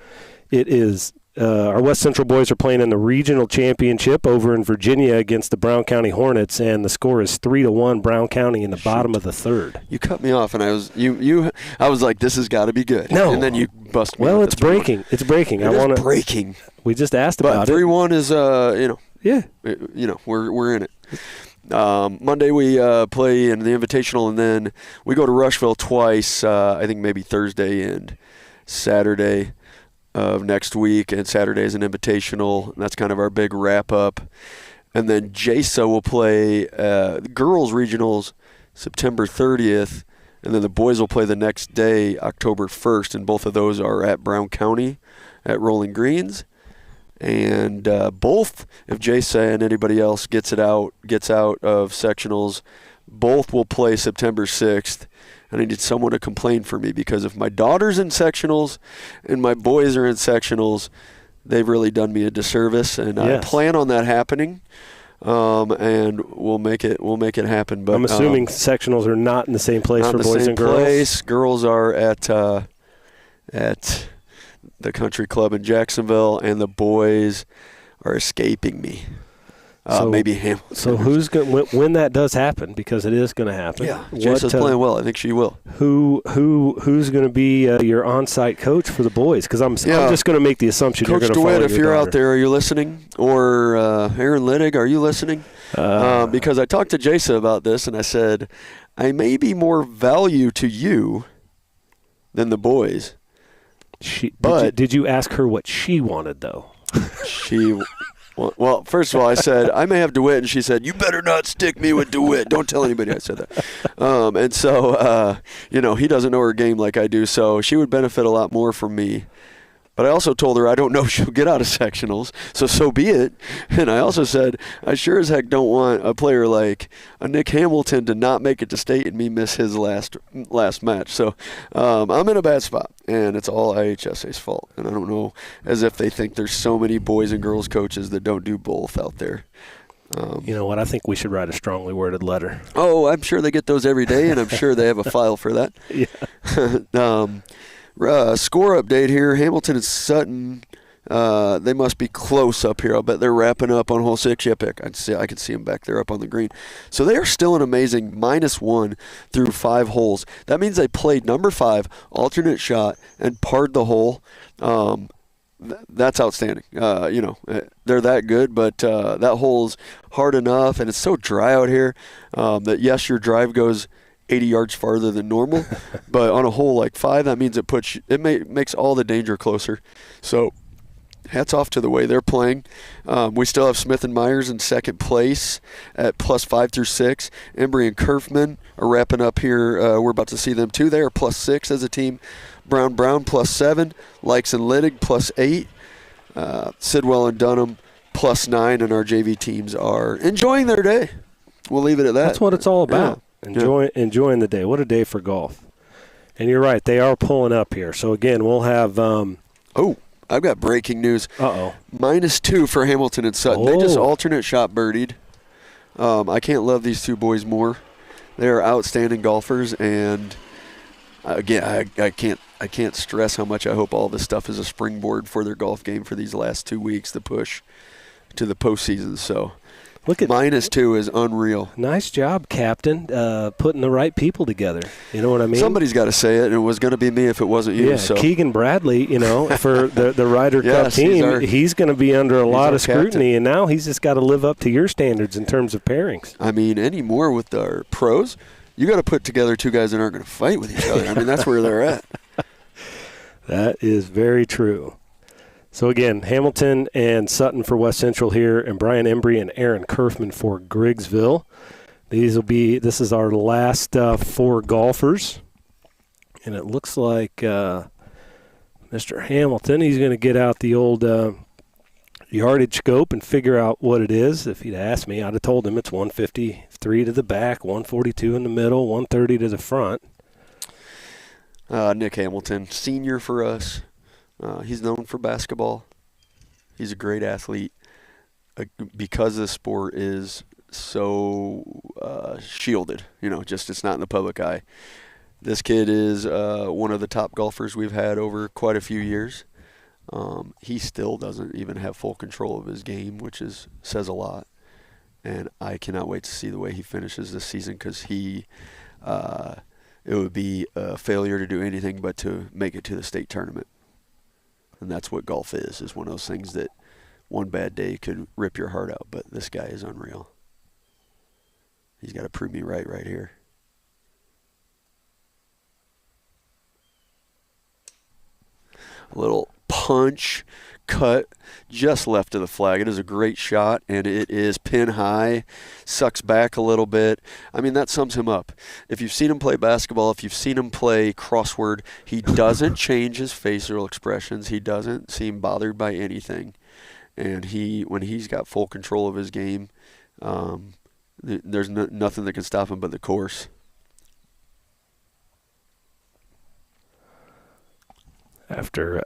It is our West Central boys are playing in the regional championship over in Virginia against the Brown County Hornets, and the score is 3-1 Brown County in the bottom of the third. You cut me off, and I was like, this has got to be good. No. And then you bust me. Well, it's breaking. It's breaking. It is breaking. We just asked about it. 3-1 is, yeah. We're in it. Monday we play in the invitational, and then we go to Rushville twice. I think maybe Thursday and Saturday of next week, and Saturday is an invitational, and that's kind of our big wrap up. And then JSA will play the girls regionals September 30th, and then the boys will play the next day, October 1st, and both of those are at Brown County at Rolling Greens. And both, if JSA and anybody else gets out of sectionals, both will play September 6th. And I need someone to complain for me, because if my daughter's in sectionals and my boys are in sectionals, they've really done me a disservice. And I plan on that happening, and we'll make it happen. But I'm assuming sectionals are not in the same place for boys and girls. Girls are at the Country Club in Jacksonville, and the boys are escaping me. maybe Hamilton. So who's going when that does happen, because it is going to happen? Yeah, Jason's playing well. I think she will. Who's going to be your on-site coach for the boys? Because I'm just going to make the assumption Coach you're going to follow DeWitt, your if you're daughter. out there, are you listening? Or Aaron Littig, are you listening? Because I talked to Jason about this, and I said, I may be more value to you than the boys. Did you ask her what she wanted, though? Well, first of all, I said, I may have DeWitt, and she said, you better not stick me with DeWitt. Don't tell anybody I said that. And so, he doesn't know her game like I do, so she would benefit a lot more from me. But I also told her I don't know if she'll get out of sectionals, so be it. And I also said I sure as heck don't want a player like a Nick Hamilton to not make it to state and me miss his last match. So I'm in a bad spot, and it's all IHSA's fault. And I don't know, as if they think there's so many boys and girls coaches that don't do both out there. You know what? I think we should write a strongly worded letter. Oh, I'm sure they get those every day, and I'm sure they have a file for that. Yeah. Score update here. Hamilton and Sutton, they must be close up here. I'll bet they're wrapping up on hole 6. Yeah, pick. I can see them back there up on the green. So they are still an amazing -1 through 5 holes. That means they played number 5, alternate shot, and parred the hole. That's outstanding. They're that good, but that hole's hard enough, and it's so dry out here that, yes, your drive goes 80 yards farther than normal, but on a hole like 5, that means makes all the danger closer. So hats off to the way they're playing. We still have Smith and Myers in second place at +5 through 6. Embry and Kerfman are wrapping up here. We're about to see them too. They are +6 as a team. Brown +7. Likes and Littig +8. Sidwell and Dunham +9, and our JV teams are enjoying their day. We'll leave it at that. That's what it's all about. Yeah. Enjoying the day. What a day for golf. And you're right, they are pulling up here. So, again, we'll have I've got breaking news. Uh-oh. -2 for Hamilton and Sutton. They just alternate shot birdied. I can't love these two boys more. They are outstanding golfers, and again, I can't stress how much I hope all this stuff is a springboard for their golf game for these last 2 weeks, the push to the postseason. So look at -2 is unreal. Nice job, Captain, putting the right people together. You know what I mean? Somebody's got to say it, and it was going to be me if it wasn't you. Yeah, so. Keegan Bradley, for the Ryder Cup team, he's going to be under a lot of scrutiny, and now he's just got to live up to your standards in terms of pairings. I mean, anymore with our pros, you got to put together two guys that aren't going to fight with each other. I mean, that's where they're at. That is very true. So, again, Hamilton and Sutton for West Central here, and Brian Embry and Aaron Kerfman for Griggsville. This is our last 4 golfers. And it looks like Mr. Hamilton, he's going to get out the old yardage scope and figure out what it is. If he'd asked me, I'd have told him it's 153 to the back, 142 in the middle, 130 to the front. Nick Hamilton, senior for us. He's known for basketball. He's a great athlete. Because the sport is so shielded, it's not in the public eye. This kid is one of the top golfers we've had over quite a few years. He still doesn't even have full control of his game, which says a lot. And I cannot wait to see the way he finishes this season, because it would be a failure to do anything but to make it to the state tournament. And that's what golf is one of those things that one bad day could rip your heart out. But this guy is unreal. He's got to prove me right here. A little punch cut just left of the flag. It is a great shot, and it is pin high, sucks back a little bit. I mean, that sums him up. If you've seen him play basketball, if you've seen him play crossword, he doesn't change his facial expressions. He doesn't seem bothered by anything. And when he's got full control of his game, there's nothing that can stop him but the course. After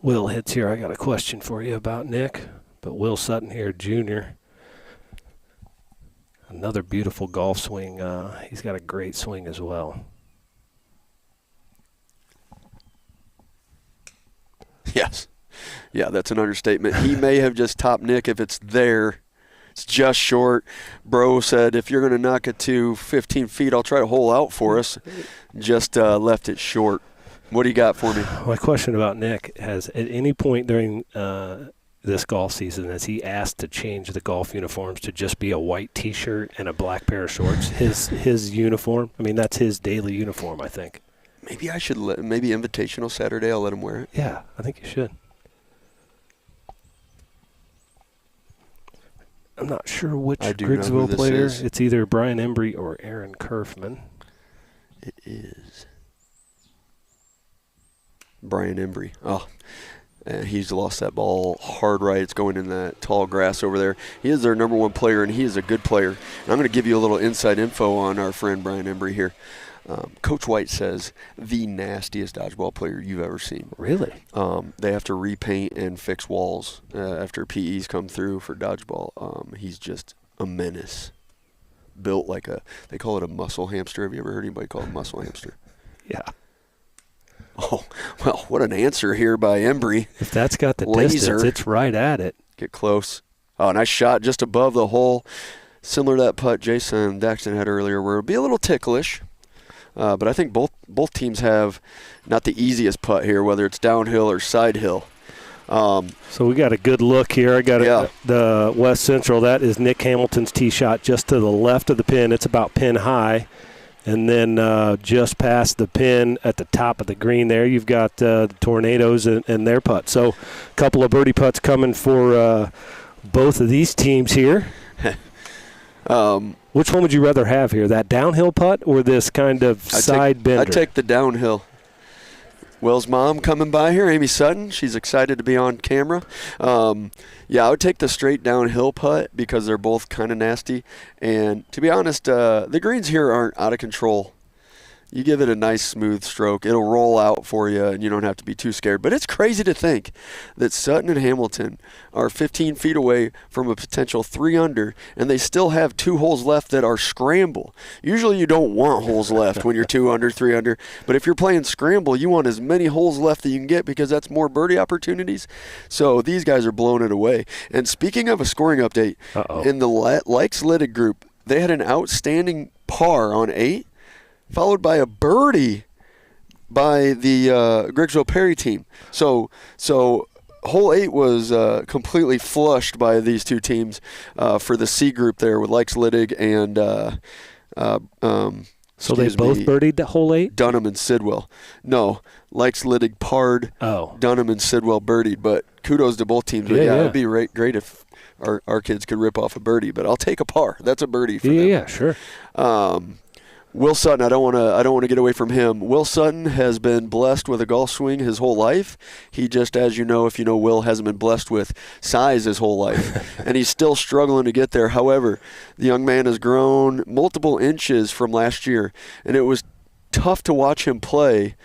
Will hits here, I got a question for you about Nick. But Will Sutton here, Jr., another beautiful golf swing. He's got a great swing as well. Yes. Yeah, that's an understatement. He may have just topped Nick if it's there. It's just short. Bro said, if you're going to knock it to 15 feet, I'll try to hole out for us. Just left it short. What do you got for me? My question about Nick has, at any point during this golf season, has he asked to change the golf uniforms to just be a white T-shirt and a black pair of shorts? His uniform? I mean, that's his daily uniform, I think. Maybe I should maybe Invitational Saturday, I'll let him wear it. Yeah, I think you should. I'm not sure which Griggsville player. It's either Brian Embry or Aaron Kerfman. It is Brian Embry. Oh, and he's lost that ball hard right. It's going in that tall grass over there. He is their number one player, and he is a good player. And I'm going to give you a little inside info on our friend Brian Embry here. Coach White says the nastiest dodgeball player you've ever seen. Really? They have to repaint and fix walls after PEs come through for dodgeball. He's just a menace. Built like they call it a muscle hamster. Have you ever heard anybody call it a muscle hamster? Yeah. Oh, well, what an answer here by Embry. If that's got the Laser. distance, it's right at it. Get close. Oh, nice shot just above the hole. Similar to that putt Jason Daxton had earlier, where it would be a little ticklish. But I think both teams have not the easiest putt here, whether it's downhill or side hill. So we got a good look here. I got the West Central. That is Nick Hamilton's tee shot just to the left of the pin. It's about pin high. And then just past the pin at the top of the green there, you've got the Tornadoes and their putt. So a couple of birdie putts coming for both of these teams here. Which one would you rather have here, that downhill putt or this kind of side bender? I'd take the downhill. Will's mom coming by here, Amy Sutton. She's excited to be on camera. Yeah, I would take the straight downhill putt because they're both kind of nasty. And to be honest, the greens here aren't out of control. You give it a nice smooth stroke, it'll roll out for you, and you don't have to be too scared. But it's crazy to think that Sutton and Hamilton are 15 feet away from a potential 3 under, and they still have 2 holes left that are scramble. Usually you don't want holes left when you're 2 under, 3 under. But if you're playing scramble, you want as many holes left that you can get because that's more birdie opportunities. So these guys are blowing it away. And speaking of a scoring update, in the Likes-Liddig group, they had an outstanding par on 8. Followed by a birdie by the Griggsville Perry team. So hole 8 was completely flushed by these two teams for the C group there with Likes-Liddig and so they both birdied the hole 8? Dunham and Sidwell. No, Likes-Liddig parred. Dunham and Sidwell birdied. But kudos to both teams. But yeah, it would be great if our kids could rip off a birdie. But I'll take a par. That's a birdie for them. Yeah, sure. Will Sutton, I don't want to get away from him. Will Sutton has been blessed with a golf swing his whole life. He just, as you know, if you know Will, hasn't been blessed with size his whole life. And he's still struggling to get there. However, the young man has grown multiple inches from last year. And it was tough to watch him play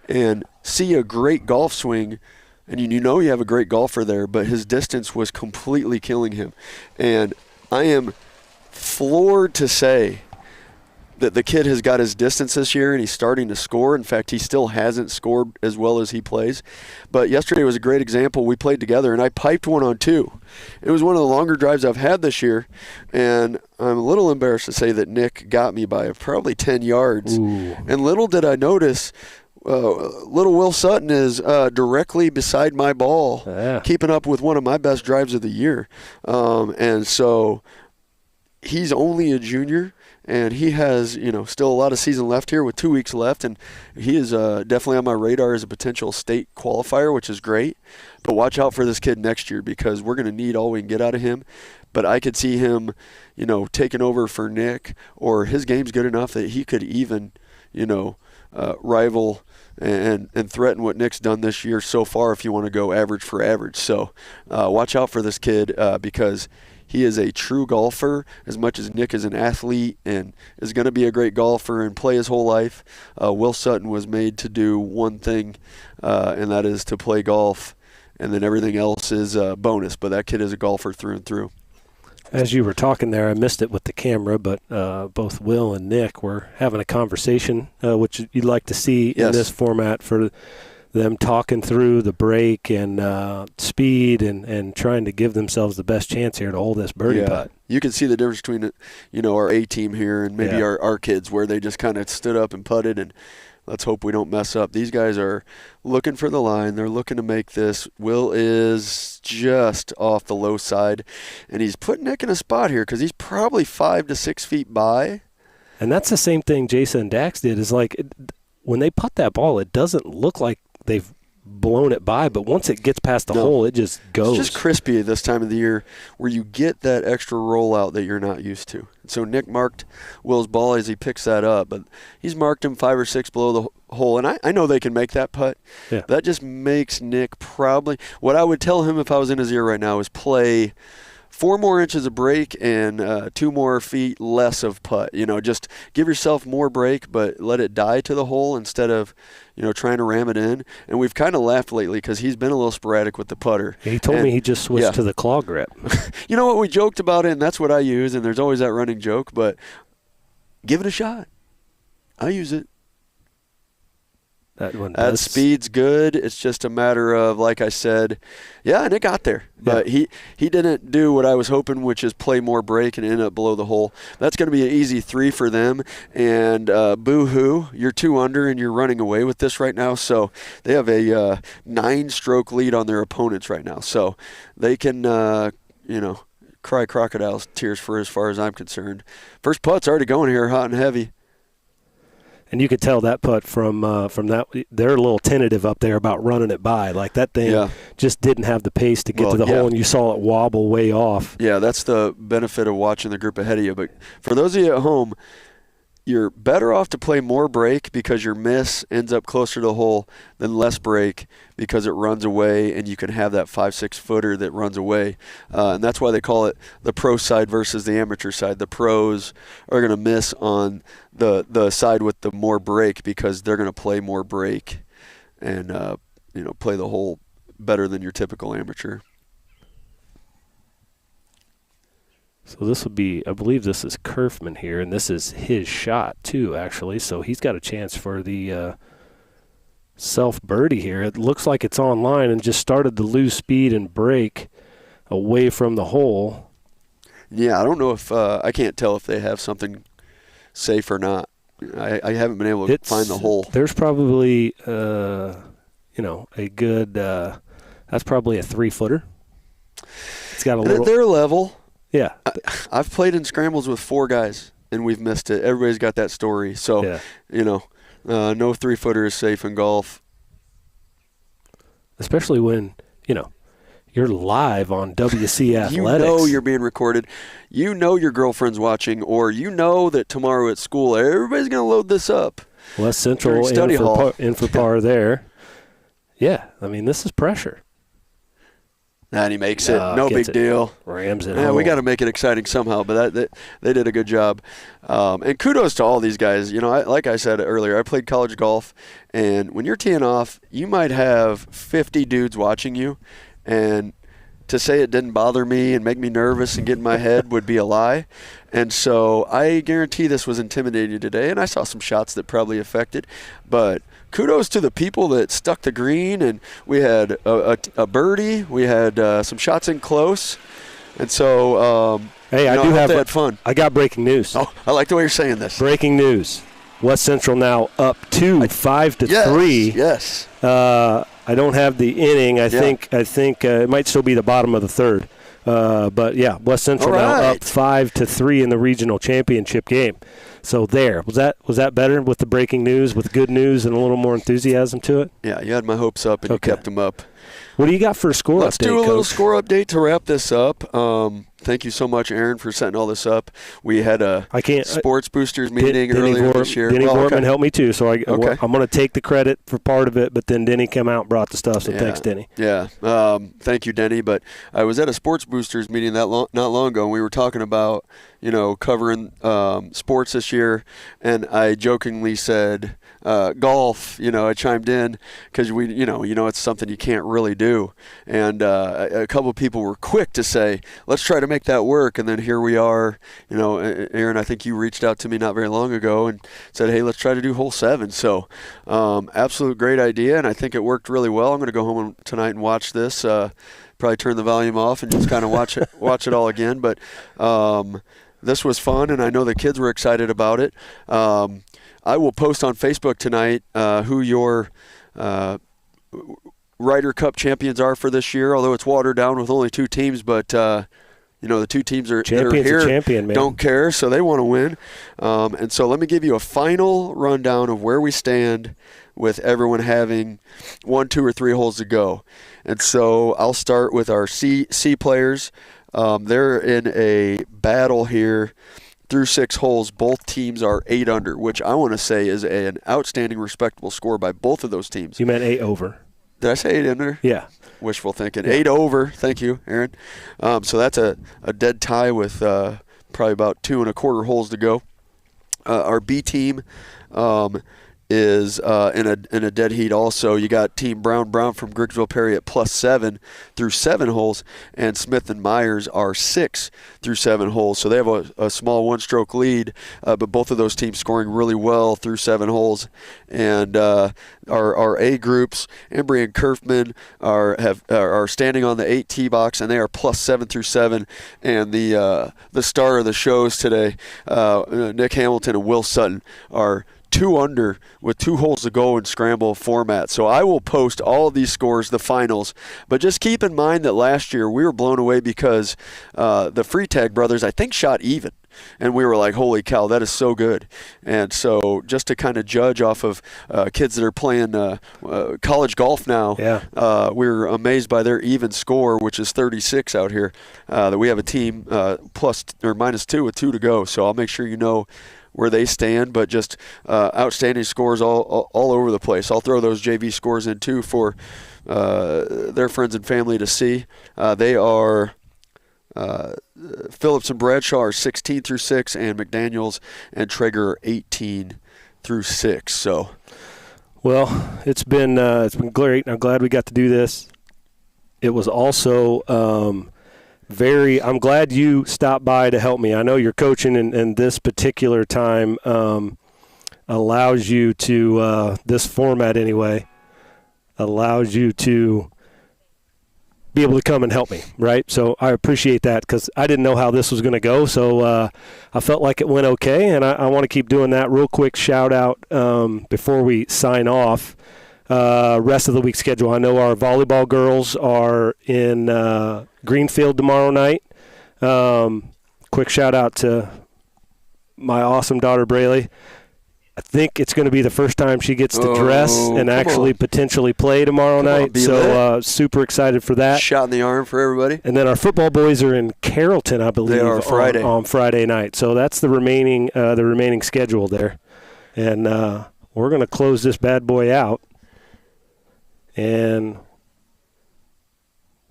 and see a great golf swing. And you know you have a great golfer there, but his distance was completely killing him. And I am floored to say that the kid has got his distance this year and he's starting to score. In fact, he still hasn't scored as well as he plays. But yesterday was a great example. We played together and I piped one on 2. It was one of the longer drives I've had this year. And I'm a little embarrassed to say that Nick got me by probably 10 yards. Ooh. And little did I notice, little Will Sutton is directly beside my ball, keeping up with one of my best drives of the year. And so he's only a junior. And he has, still a lot of season left here with 2 weeks left. And he is definitely on my radar as a potential state qualifier, which is great. But watch out for this kid next year because we're going to need all we can get out of him. But I could see him, taking over for Nick, or his game's good enough that he could even, rival and threaten what Nick's done this year so far if you want to go average for average. So watch out for this kid because he is a true golfer as much as Nick is an athlete and is going to be a great golfer and play his whole life. Will Sutton was made to do one thing, and that is to play golf, and then everything else is a bonus. But that kid is a golfer through and through. As you were talking there, I missed it with the camera, but both Will and Nick were having a conversation, which you'd like to see in this format for them talking through the break and speed and trying to give themselves the best chance here to hold this birdie putt. You can see the difference between, our A team here and maybe our kids, where they just kind of stood up and putted, and let's hope we don't mess up. These guys are looking for the line. They're looking to make this. Will is just off the low side, and he's put Nick in a spot here because he's probably 5 to 6 feet by. And that's the same thing Jason and Dax did, is like when they putt that ball, it doesn't look like they've blown it by, but once it gets past the hole, it just goes. It's just crispy this time of the year where you get that extra rollout that you're not used to. So Nick marked Will's ball as he picks that up, but he's marked him 5 or 6 below the hole, and I know they can make that putt. Yeah. That just makes Nick probably – what I would tell him if I was in his ear right now is play 4 more inches of break and 2 more feet less of putt. Just give yourself more break, but let it die to the hole instead of, trying to ram it in. And we've kind of laughed lately because he's been a little sporadic with the putter. He told me he just switched to the claw grip. You know what? We joked about it, and that's what I use, and there's always that running joke, but give it a shot. I use it. That speed's good. It's just a matter of, like I said, and it got there. But he didn't do what I was hoping, which is play more break and end up below the hole. That's going to be an easy 3 for them. And boo-hoo, you're 2 under and you're running away with this right now. So they have a 9-stroke lead on their opponents right now. So they can, cry crocodile tears for as far as I'm concerned. First putt's already going here hot and heavy. And you could tell that putt from that. They're a little tentative up there about running it by. Like that thing just didn't have the pace to get to the hole, and you saw it wobble way off. Yeah, that's the benefit of watching the group ahead of you. But for those of you at home, you're better off to play more break because your miss ends up closer to the hole than less break because it runs away, and you can have that 5-6 footer that runs away. And that's why they call it the pro side versus the amateur side. The pros are going to miss on the side with the more break because they're going to play more break and play the hole better than your typical amateur. So this would be, I believe this is Kerfman here, and this is his shot too, actually. So he's got a chance for the self-birdie here. It looks like it's online and just started to lose speed and break away from the hole. Yeah, I don't know if I can't tell if they have something safe or not. I haven't been able to find the hole. There's probably, a good, that's probably a 3-footer. It's got a little. They're level. Yeah. I've played in scrambles with 4 guys, and we've missed it. Everybody's got that story. So, no 3-footer is safe in golf. Especially when, you're live on WC Athletics. You know you're being recorded. You know your girlfriend's watching, or you know that tomorrow at school everybody's going to load this up. West Central in for par there. Yeah, I mean, this is pressure. And he makes it. No big deal. Rams it. Yeah, we got to make it exciting somehow, but they did a good job. And kudos to all these guys. Like I said earlier, I played college golf, and when you're teeing off, you might have 50 dudes watching you, and to say it didn't bother me and make me nervous and get in my head would be a lie. And so I guarantee this was intimidating today, and I saw some shots that probably affected. But kudos to the people that stuck the green, and we had a birdie. We had some shots in close. And so, hey, I had fun. I got breaking news. Oh, I like the way you're saying this. Breaking news. West Central now up 5-3. Yes. I don't have the inning. I think it might still be the bottom of the third. But yeah, West Central now up 5-3 in the regional championship game. So there, was that better with the breaking news, with good news and a little more enthusiasm to it? Yeah, you had my hopes up and you kept them up. What do you got for a score update, Let's do a little score update to wrap this up. Thank you so much, Aaron, for setting all this up. We had a Sports Boosters meeting earlier this year. Denny Vortman helped me too, so I'm going to take the credit for part of it, but then Denny came out and brought the stuff, so thanks, Denny. Yeah, thank you, Denny. But I was at a Sports Boosters meeting not long ago, and we were talking about, covering sports this year, and I jokingly said, golf, I chimed in because it's something you can't really do. And a couple of people were quick to say, let's try to make that work. And then here we are, Aaron, I think you reached out to me not very long ago and said, hey, let's try to do hole 7. So absolute great idea, and I think it worked really well. I'm going to go home tonight and watch this. Probably turn the volume off and just kind of watch it all again. But this was fun, and I know the kids were excited about it. I will post on Facebook tonight who your Ryder Cup champions are for this year, although it's watered down with only 2 teams. But, the 2 teams that are here don't care, so they want to win. And so let me give you a final rundown of where we stand with everyone having 1, 2, or 3 holes to go. And so I'll start with our C players. They're in a battle here through 6 holes. Both teams are 8 under, which I want to say is an outstanding, respectable score by both of those teams. You meant 8 over. Did I say 8 under? Yeah. Wishful thinking. Yeah. 8 over. Thank you, Aaron. So that's a dead tie with probably about 2 1/4 holes to go. Our B team is in a dead heat also. You got Team Brown from Griggsville Perry at +7 through 7 holes, and Smith and Myers are 6 through 7 holes. So they have a small 1-stroke lead, but both of those teams scoring really well through 7 holes. And our A groups, Embry and Kerfman are standing on the 8 tee box, and they are +7 through 7. And the star of the shows today, Nick Hamilton and Will Sutton, are 2 under with 2 holes to go in scramble format. So I will post all of these scores, the finals. But just keep in mind that last year we were blown away because the Freetag brothers, I think, shot even. And we were like, holy cow, that is so good. And so just to kind of judge off of kids that are playing college golf now, we're amazed by their even score, which is 36 out here, that we have a team -2 with 2 to go. So I'll make sure you know where they stand, but just outstanding scores all over the place. I'll throw those JV scores in too for their friends and family to see. They are Phillips and Bradshaw are 16 through 6, and McDaniels and Traeger are 18 through 6. So, well, it's been great. I'm glad we got to do this. It was also I'm glad you stopped by to help me. I know your coaching in this particular time allows you to, this format anyway, allows you to be able to come and help me, right? So I appreciate that because I didn't know how this was going to go. So I felt like it went okay, and I want to keep doing that. Real quick shout out before we sign off. Rest of the week's schedule. I know our volleyball girls are in Greenfield tomorrow night. Quick shout out to my awesome daughter Braylee. I think it's going to be the first time she gets to dress and actually potentially play tomorrow night. So super excited for that. Shot in the arm for everybody. And then our football boys are in Carrollton, I believe, they are Friday. On Friday night. So that's the remaining schedule there. And we're going to close this bad boy out. And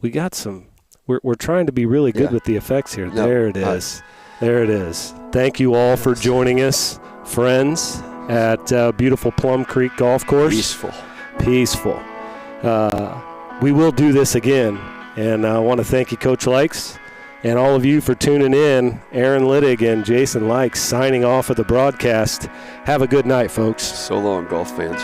we got some. We're trying to be really good with the effects here. No, there it is. There it is. Thank you all for joining us, friends, at beautiful Plum Creek Golf Course. Peaceful. We will do this again, and I want to thank you, Coach Likes, and all of you for tuning in. Aaron Littig and Jason Likes signing off of the broadcast. Have a good night, folks. So long, golf fans.